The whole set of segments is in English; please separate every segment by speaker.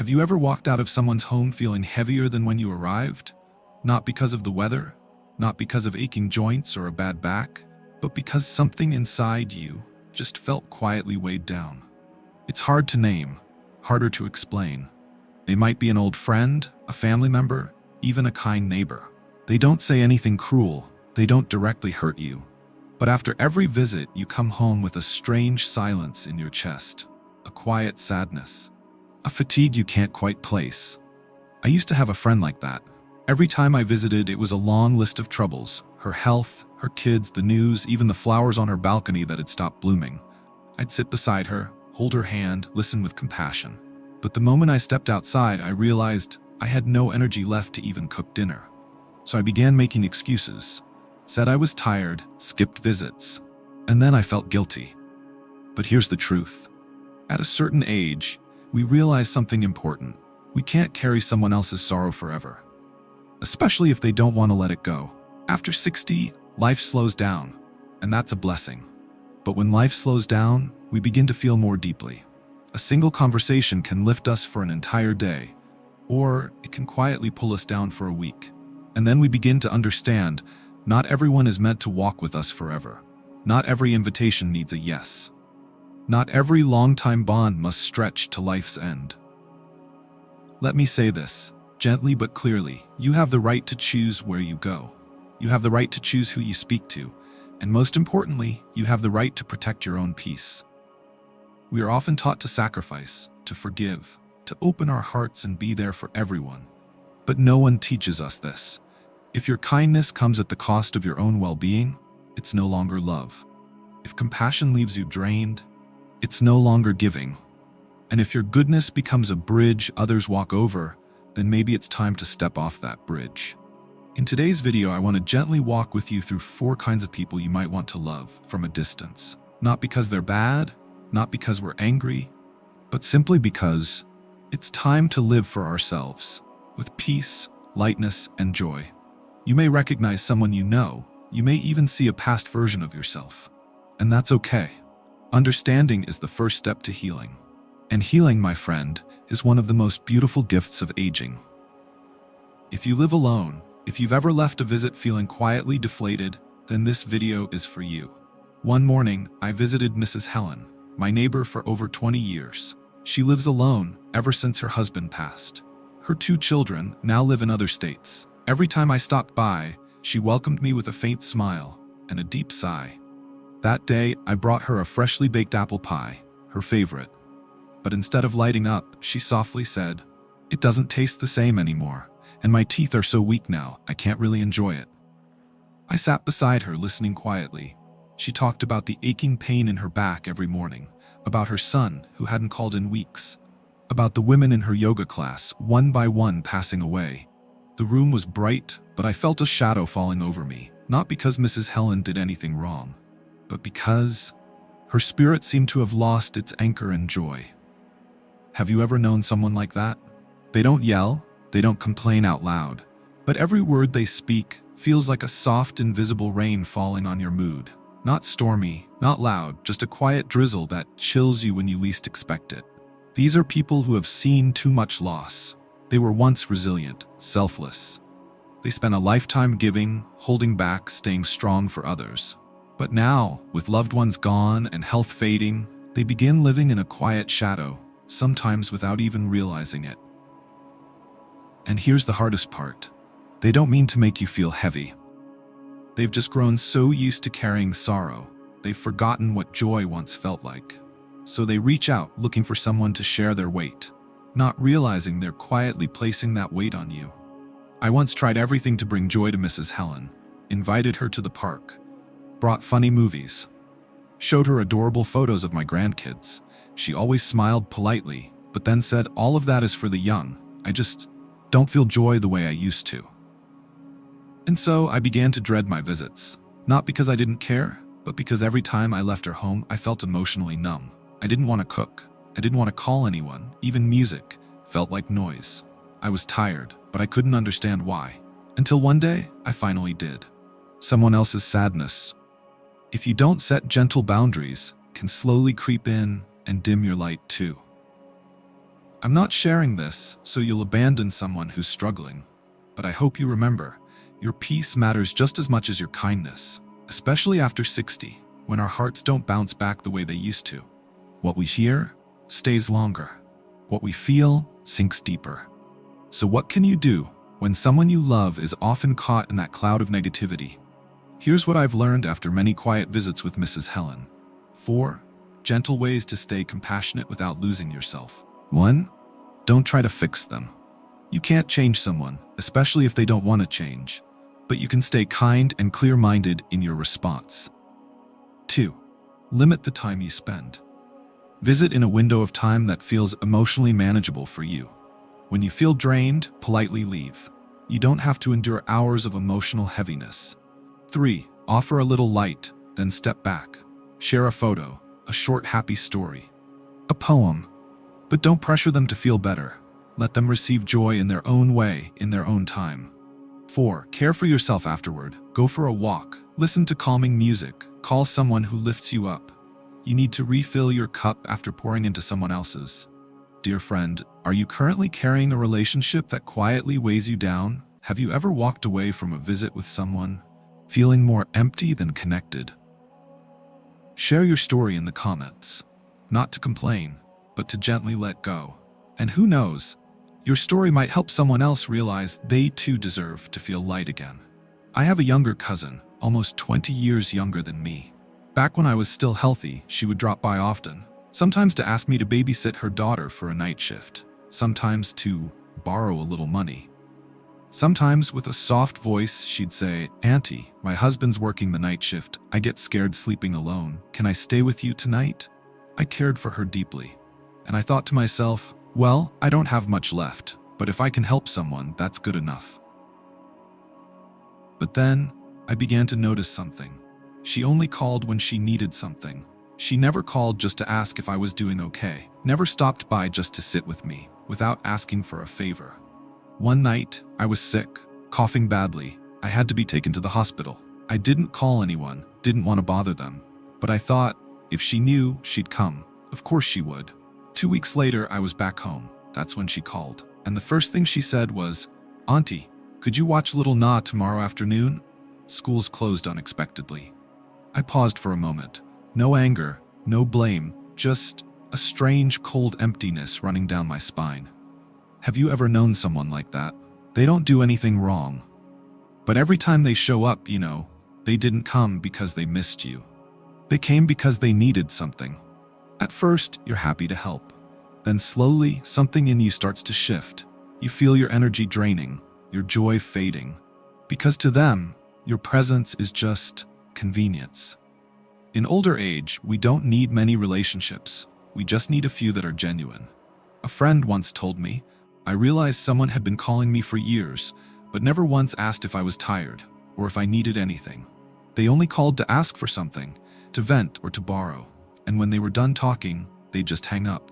Speaker 1: Have you ever walked out of someone's home feeling heavier than when you arrived? Not because of the weather, not because of aching joints or a bad back, but because something inside you just felt quietly weighed down. It's hard to name, harder to explain. They might be an old friend, a family member, even a kind neighbor. They don't say anything cruel, they don't directly hurt you. But after every visit, you come home with a strange silence in your chest, a quiet sadness, a fatigue you can't quite place. I used to have a friend like that. Every time I visited, it was a long list of troubles: her health, her kids, the news, even the flowers on her balcony that had stopped blooming. I'd sit beside her, hold her hand, listen with compassion. But the moment I stepped outside, I realized I had no energy left to even cook dinner. So I began making excuses, said I was tired, skipped visits, and then I felt guilty. But here's the truth. At a certain age, we realize something important. We can't carry someone else's sorrow forever, especially if they don't want to let it go. After 60, life slows down, and that's a blessing. But when life slows down, we begin to feel more deeply. A single conversation can lift us for an entire day, or it can quietly pull us down for a week. And then we begin to understand, not everyone is meant to walk with us forever. Not every invitation needs a yes. Not every long-time bond must stretch to life's end. Let me say this, gently but clearly: you have the right to choose where you go. You have the right to choose who you speak to. And most importantly, you have the right to protect your own peace. We are often taught to sacrifice, to forgive, to open our hearts and be there for everyone. But no one teaches us this. If your kindness comes at the cost of your own well-being, it's no longer love. If compassion leaves you drained, it's no longer giving. And if your goodness becomes a bridge others walk over, then maybe it's time to step off that bridge. In today's video, I want to gently walk with you through 4 kinds of people you might want to love from a distance. Not because they're bad, not because we're angry, but simply because it's time to live for ourselves, with peace, lightness, and joy. You may recognize someone you know. You may even see a past version of yourself. And that's okay. Understanding is the first step to healing. And healing, my friend, is one of the most beautiful gifts of aging. If you live alone, if you've ever left a visit feeling quietly deflated, then this video is for you. One morning, I visited Mrs. Helen, my neighbor for over 20 years. She lives alone ever since her husband passed. Her 2 children now live in other states. Every time I stopped by, she welcomed me with a faint smile and a deep sigh. That day, I brought her a freshly baked apple pie, her favorite. But instead of lighting up, she softly said, "It doesn't taste the same anymore, and my teeth are so weak now, I can't really enjoy it." I sat beside her, listening quietly. She talked about the aching pain in her back every morning, about her son, who hadn't called in weeks, about the women in her yoga class, one by one passing away. The room was bright, but I felt a shadow falling over me, not because Mrs. Helen did anything wrong, but because her spirit seemed to have lost its anchor and joy. Have you ever known someone like that? They don't yell, they don't complain out loud, but every word they speak feels like a soft, invisible rain falling on your mood. Not stormy, not loud, just a quiet drizzle that chills you when you least expect it. These are people who have seen too much loss. They were once resilient, selfless. They spent a lifetime giving, holding back, staying strong for others. But now, with loved ones gone and health fading, they begin living in a quiet shadow, sometimes without even realizing it. And here's the hardest part. They don't mean to make you feel heavy. They've just grown so used to carrying sorrow, they've forgotten what joy once felt like. So they reach out, looking for someone to share their weight, not realizing they're quietly placing that weight on you. I once tried everything to bring joy to Mrs. Helen, invited her to the park, brought funny movies, showed her adorable photos of my grandkids. She always smiled politely, but then said, "All of that is for the young. I just don't feel joy the way I used to." And so I began to dread my visits, not because I didn't care, but because every time I left her home, I felt emotionally numb. I didn't want to cook. I didn't want to call anyone. Even music felt like noise. I was tired, but I couldn't understand why. Until one day, I finally did. Someone else's sadness, if you don't set gentle boundaries, can slowly creep in and dim your light too. I'm not sharing this so you'll abandon someone who's struggling, but I hope you remember, your peace matters just as much as your kindness, especially after 60, when our hearts don't bounce back the way they used to. What we hear stays longer. What we feel sinks deeper. So what can you do when someone you love is often caught in that cloud of negativity? Here's what I've learned after many quiet visits with Mrs. Helen. 4 gentle ways to stay compassionate without losing yourself. 1. Don't try to fix them. You can't change someone, especially if they don't want to change. But you can stay kind and clear-minded in your response. 2. Limit the time you spend. Visit in a window of time that feels emotionally manageable for you. When you feel drained, politely leave. You don't have to endure hours of emotional heaviness. 3. Offer a little light, then step back. Share a photo, a short happy story, a poem. But don't pressure them to feel better. Let them receive joy in their own way, in their own time. 4. Care for yourself afterward. Go for a walk. Listen to calming music. Call someone who lifts you up. You need to refill your cup after pouring into someone else's. Dear friend, are you currently carrying a relationship that quietly weighs you down? Have you ever walked away from a visit with someone, feeling more empty than connected? Share your story in the comments. Not to complain, but to gently let go. And who knows, your story might help someone else realize they too deserve to feel light again. I have a younger cousin, almost 20 years younger than me. Back when I was still healthy, she would drop by often, sometimes to ask me to babysit her daughter for a night shift, sometimes to borrow a little money. Sometimes with a soft voice, she'd say, "Auntie, my husband's working the night shift. I get scared sleeping alone. Can I stay with you tonight?" I cared for her deeply, and I thought to myself, well, I don't have much left, but if I can help someone, that's good enough. But then, I began to notice something. She only called when she needed something. She never called just to ask if I was doing okay, never stopped by just to sit with me, without asking for a favor. One night, I was sick, coughing badly. I had to be taken to the hospital. I didn't call anyone, didn't want to bother them, but I thought, if she knew, she'd come. Of course she would. 2 weeks later, I was back home. That's when she called. And the first thing she said was, "Auntie, could you watch Little Na tomorrow afternoon? School's closed unexpectedly." I paused for a moment. No anger, no blame, just a strange cold emptiness running down my spine. Have you ever known someone like that? They don't do anything wrong. But every time they show up, they didn't come because they missed you. They came because they needed something. At first, you're happy to help. Then slowly, something in you starts to shift. You feel your energy draining, your joy fading. Because to them, your presence is just convenience. In older age, we don't need many relationships. We just need a few that are genuine. A friend once told me, I realized someone had been calling me for years, but never once asked if I was tired or if I needed anything. They only called to ask for something, to vent or to borrow. And when they were done talking, they'd just hang up.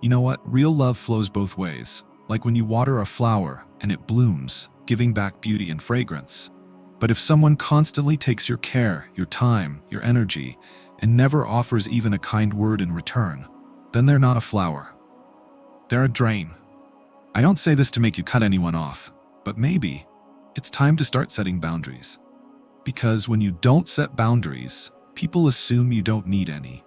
Speaker 1: You know what? Real love flows both ways, like when you water a flower and it blooms, giving back beauty and fragrance. But if someone constantly takes your care, your time, your energy, and never offers even a kind word in return, then they're not a flower. They're a drain. I don't say this to make you cut anyone off, but maybe it's time to start setting boundaries. Because when you don't set boundaries, people assume you don't need any.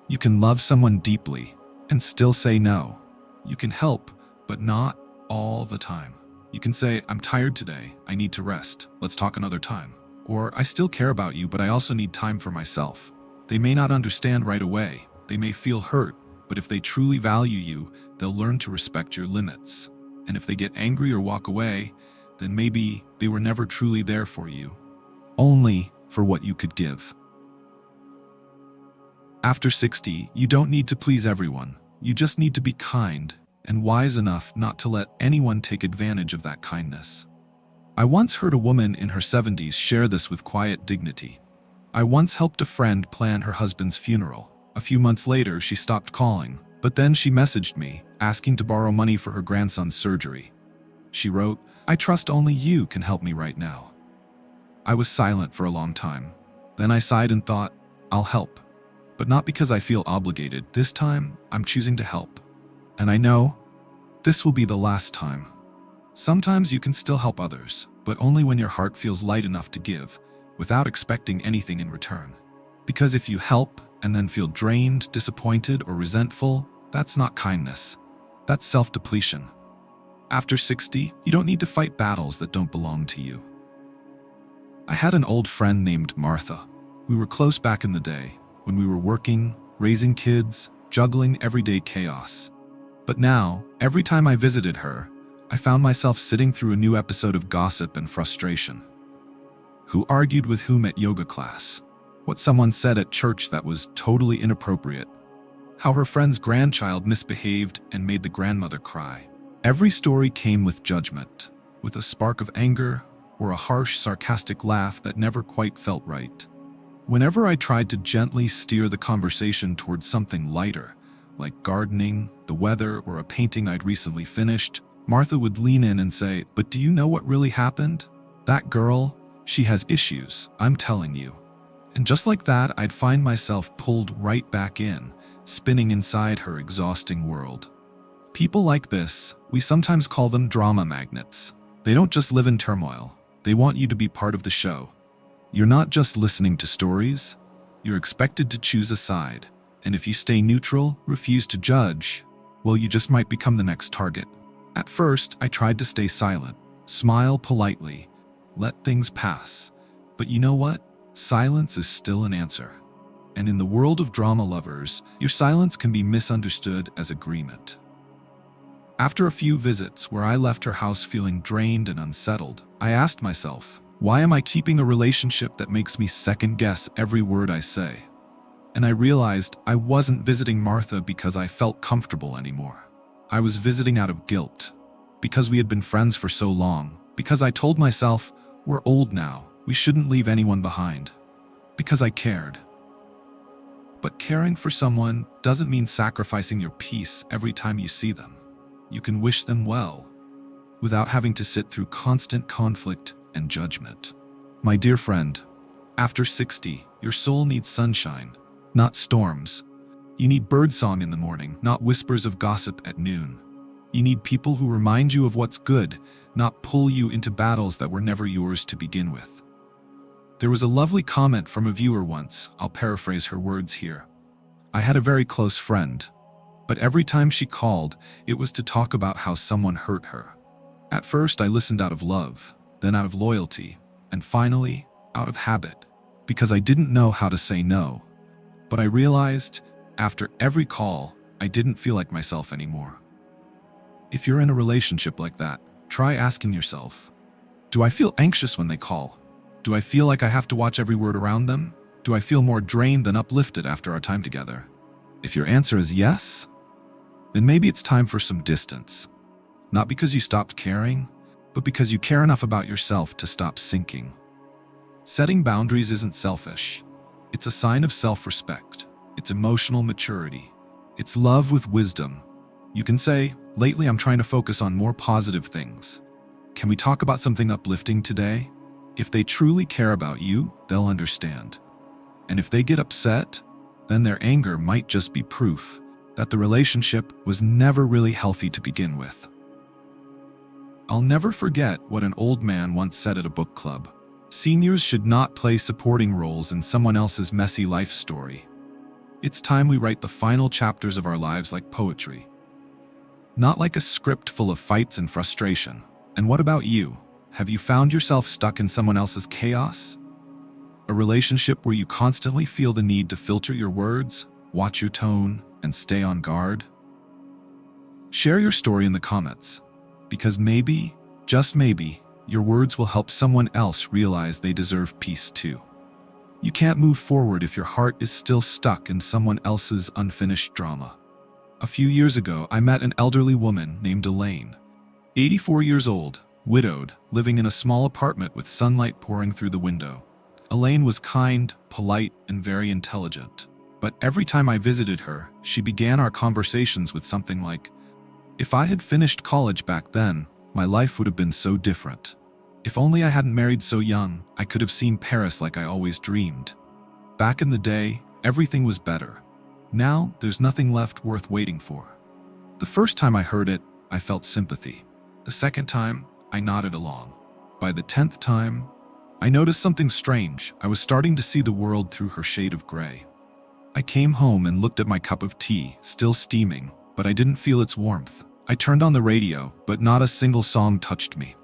Speaker 1: You can love someone deeply and still say no. You can help, but not all the time. You can say, "I'm tired today, I need to rest, let's talk another time." Or, "I still care about you, but I also need time for myself." They may not understand right away, they may feel hurt, but if they truly value you, they'll learn to respect your limits. And if they get angry or walk away, then maybe they were never truly there for you. Only for what you could give. After 60, you don't need to please everyone. You just need to be kind and wise enough not to let anyone take advantage of that kindness. I once heard a woman in her 70s share this with quiet dignity. I once helped a friend plan her husband's funeral. A few months later, she stopped calling, but then she messaged me, asking to borrow money for her grandson's surgery. She wrote, "I trust only you can help me right now." I was silent for a long time. Then I sighed and thought, I'll help. But not because I feel obligated. This time, I'm choosing to help. And I know this will be the last time. Sometimes you can still help others, but only when your heart feels light enough to give, without expecting anything in return. Because if you help and then feel drained, disappointed, or resentful, that's not kindness. That's self-depletion. After 60, you don't need to fight battles that don't belong to you. I had an old friend named Martha. We were close back in the day, when we were working, raising kids, juggling everyday chaos. But now, every time I visited her, I found myself sitting through a new episode of gossip and frustration. Who argued with whom at yoga class? What someone said at church that was totally inappropriate? How her friend's grandchild misbehaved and made the grandmother cry? Every story came with judgment, with a spark of anger or a harsh, sarcastic laugh that never quite felt right. Whenever I tried to gently steer the conversation towards something lighter, like gardening, the weather, or a painting I'd recently finished, Martha would lean in and say, "But do you know what really happened? That girl, she has issues, I'm telling you." And just like that, I'd find myself pulled right back in, spinning inside her exhausting world. People like this, we sometimes call them drama magnets. They don't just live in turmoil, they want you to be part of the show. You're not just listening to stories, you're expected to choose a side. And if you stay neutral, refuse to judge, well, you just might become the next target. At first, I tried to stay silent, smile politely, let things pass. But you know what? Silence is still an answer. And in the world of drama lovers, your silence can be misunderstood as agreement. After a few visits where I left her house feeling drained and unsettled, I asked myself, why am I keeping a relationship that makes me second-guess every word I say? And I realized I wasn't visiting Martha because I felt comfortable anymore. I was visiting out of guilt, because we had been friends for so long, because I told myself, we're old now, we shouldn't leave anyone behind, because I cared. But caring for someone doesn't mean sacrificing your peace every time you see them. You can wish them well, without having to sit through constant conflict and judgment. My dear friend, after 60, your soul needs sunshine, not storms. You need birdsong in the morning, not whispers of gossip at noon. You need people who remind you of what's good, not pull you into battles that were never yours to begin with. There was a lovely comment from a viewer once. I'll paraphrase her words here. I had a very close friend, but every time she called, it was to talk about how someone hurt her. At first, I listened out of love, then out of loyalty, and finally, out of habit, because I didn't know how to say no. But I realized, after every call, I didn't feel like myself anymore. If you're in a relationship like that, try asking yourself, do I feel anxious when they call? Do I feel like I have to watch every word around them? Do I feel more drained than uplifted after our time together? If your answer is yes, then maybe it's time for some distance. Not because you stopped caring, but because you care enough about yourself to stop sinking. Setting boundaries isn't selfish. It's a sign of self-respect. It's emotional maturity. It's love with wisdom. You can say, lately I'm trying to focus on more positive things. Can we talk about something uplifting today? If they truly care about you, they'll understand. And if they get upset, then their anger might just be proof that the relationship was never really healthy to begin with. I'll never forget what an old man once said at a book club. Seniors should not play supporting roles in someone else's messy life story. It's time we write the final chapters of our lives like poetry, not like a script full of fights and frustration. And what about you? Have you found yourself stuck in someone else's chaos? A relationship where you constantly feel the need to filter your words, watch your tone, and stay on guard? Share your story in the comments, because maybe, just maybe, your words will help someone else realize they deserve peace too. You can't move forward if your heart is still stuck in someone else's unfinished drama. A few years ago, I met an elderly woman named Elaine, 84 years old, widowed, living in a small apartment with sunlight pouring through the window. Elaine was kind, polite, and very intelligent. But every time I visited her, she began our conversations with something like, "If I had finished college back then, my life would have been so different. If only I hadn't married so young, I could have seen Paris like I always dreamed. Back in the day, everything was better. Now, there's nothing left worth waiting for." The first time I heard it, I felt sympathy. The second time, I nodded along. By the 10th time, I noticed something strange. I was starting to see the world through her shade of gray. I came home and looked at my cup of tea, still steaming, but I didn't feel its warmth. I turned on the radio, but not a single song touched me.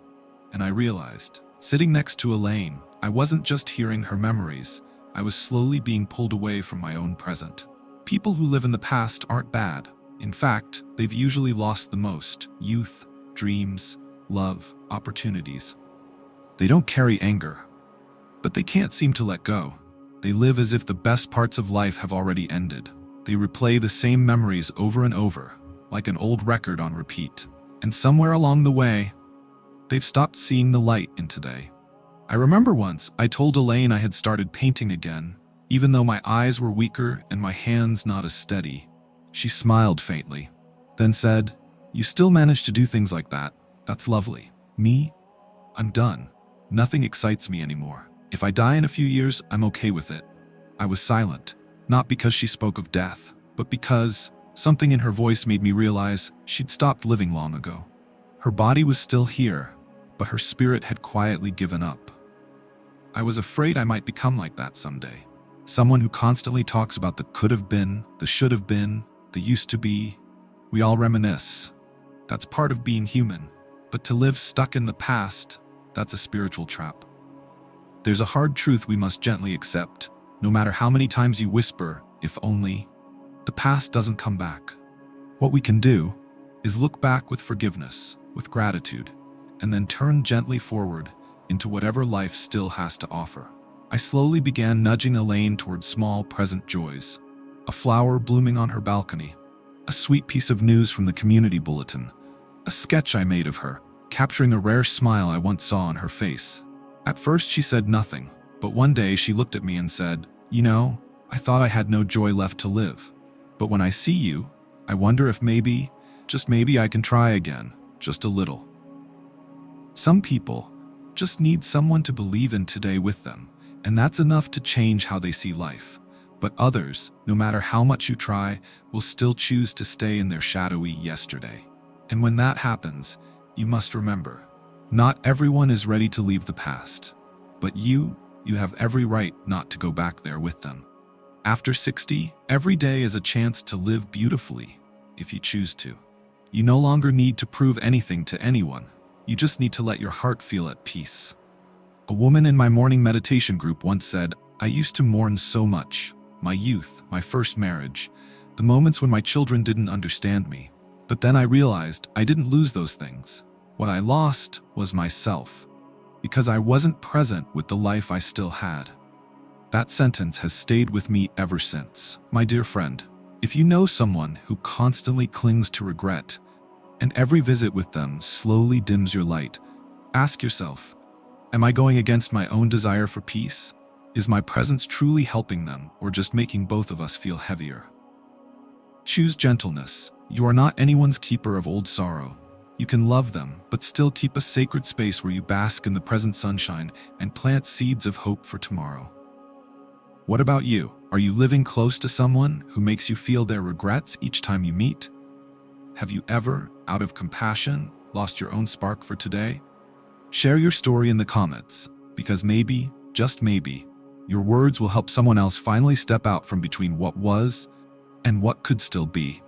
Speaker 1: And I realized, sitting next to Elaine, I wasn't just hearing her memories, I was slowly being pulled away from my own present. People who live in the past aren't bad. In fact, they've usually lost the most: youth, dreams, love, opportunities. They don't carry anger, but they can't seem to let go. They live as if the best parts of life have already ended. They replay the same memories over and over, like an old record on repeat. And somewhere along the way, they've stopped seeing the light in today. I remember once I told Elaine I had started painting again, even though my eyes were weaker and my hands not as steady. She smiled faintly, then said, "You still manage to do things like that. That's lovely. Me? I'm done. Nothing excites me anymore. If I die in a few years, I'm okay with it." I was silent, not because she spoke of death, but because something in her voice made me realize she'd stopped living long ago. Her body was still here, but her spirit had quietly given up. I was afraid I might become like that someday. Someone who constantly talks about the could have been, the should have been, the used to be. We all reminisce. That's part of being human. But to live stuck in the past, that's a spiritual trap. There's a hard truth we must gently accept. No matter how many times you whisper, "if only," the past doesn't come back. What we can do is look back with forgiveness, with gratitude, and then turn gently forward into whatever life still has to offer. I slowly began nudging Elaine toward small present joys. A flower blooming on her balcony, a sweet piece of news from the community bulletin, a sketch I made of her, capturing a rare smile I once saw on her face. At first she said nothing, but one day she looked at me and said, "You know, I thought I had no joy left to live. But when I see you, I wonder if maybe, just maybe I can try again, just a little." Some people just need someone to believe in today with them, and that's enough to change how they see life. But others, no matter how much you try, will still choose to stay in their shadowy yesterday. And when that happens, you must remember, not everyone is ready to leave the past. But you have every right not to go back there with them. After 60, every day is a chance to live beautifully, if you choose to. You no longer need to prove anything to anyone. You just need to let your heart feel at peace. A woman in my morning meditation group once said, "I used to mourn so much. My youth, my first marriage, the moments when my children didn't understand me. But then I realized I didn't lose those things. What I lost was myself, because I wasn't present with the life I still had." That sentence has stayed with me ever since. My dear friend, if you know someone who constantly clings to regret, and every visit with them slowly dims your light, ask yourself, am I going against my own desire for peace? Is my presence truly helping them, or just making both of us feel heavier? Choose gentleness. You are not anyone's keeper of old sorrow. You can love them, but still keep a sacred space where you bask in the present sunshine and plant seeds of hope for tomorrow. What about you? Are you living close to someone who makes you feel their regrets each time you meet? Have you ever, out of compassion, lost your own spark for today? Share your story in the comments, because maybe, just maybe, your words will help someone else finally step out from between what was and what could still be.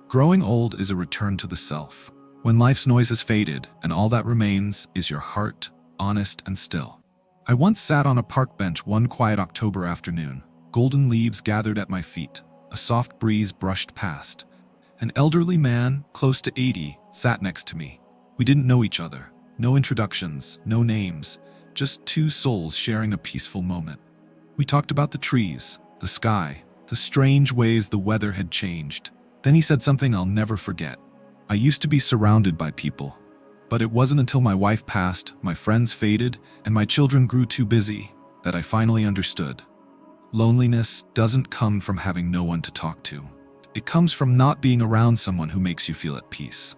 Speaker 1: Growing old is a return to the self, when life's noise has faded and all that remains is your heart, honest and still. I once sat on a park bench one quiet October afternoon. Golden leaves gathered at my feet. A soft breeze brushed past. An elderly man, close to 80, sat next to me. We didn't know each other. No introductions, no names, just two souls sharing a peaceful moment. We talked about the trees, the sky, the strange ways the weather had changed. Then he said something I'll never forget. I used to be surrounded by people, but it wasn't until my wife passed, my friends faded, and my children grew too busy that I finally understood. Loneliness doesn't come from having no one to talk to. It comes from not being around someone who makes you feel at peace.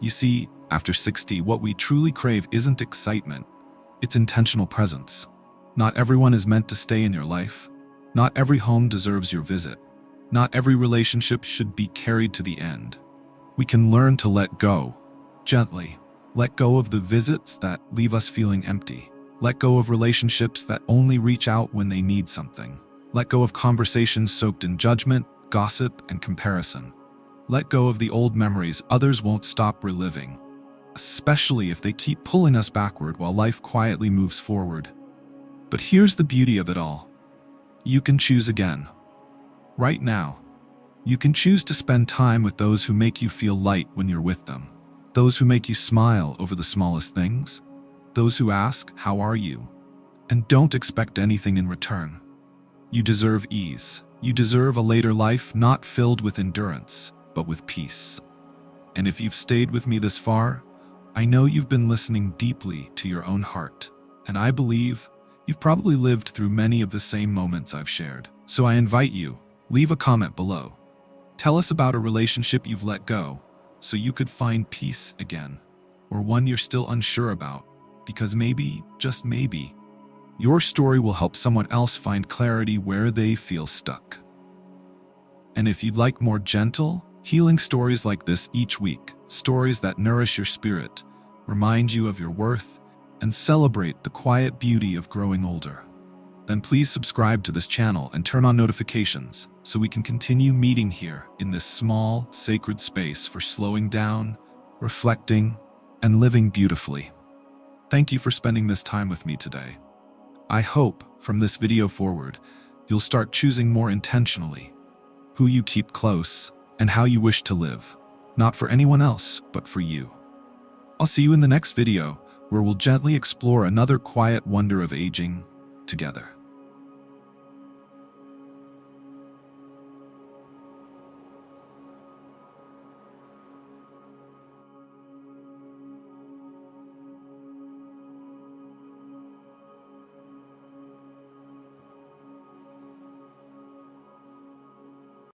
Speaker 1: You see, after 60, what we truly crave isn't excitement, it's intentional presence. Not everyone is meant to stay in your life. Not every home deserves your visit. Not every relationship should be carried to the end. We can learn to let go, gently. Let go of the visits that leave us feeling empty. Let go of relationships that only reach out when they need something. Let go of conversations soaked in judgment, gossip, and comparison. Let go of the old memories others won't stop reliving, especially if they keep pulling us backward while life quietly moves forward. But here's the beauty of it all. You can choose again. Right now, you can choose to spend time with those who make you feel light when you're with them. Those who make you smile over the smallest things. Those who ask, "How are you?" and don't expect anything in return. You deserve ease. You deserve a later life not filled with endurance, but with peace. And if you've stayed with me this far, I know you've been listening deeply to your own heart. And I believe you've probably lived through many of the same moments I've shared. So I invite you, leave a comment below. Tell us about a relationship you've let go so you could find peace again, or one you're still unsure about, because maybe, just maybe, your story will help someone else find clarity where they feel stuck. And if you'd like more gentle, healing stories like this each week, stories that nourish your spirit, remind you of your worth, and celebrate the quiet beauty of growing older, then please subscribe to this channel and turn on notifications so we can continue meeting here in this small, sacred space for slowing down, reflecting, and living beautifully. Thank you for spending this time with me today. I hope, from this video forward, you'll start choosing more intentionally who you keep close and how you wish to live, not for anyone else, but for you. I'll see you in the next video, where we'll gently explore another quiet wonder of aging together.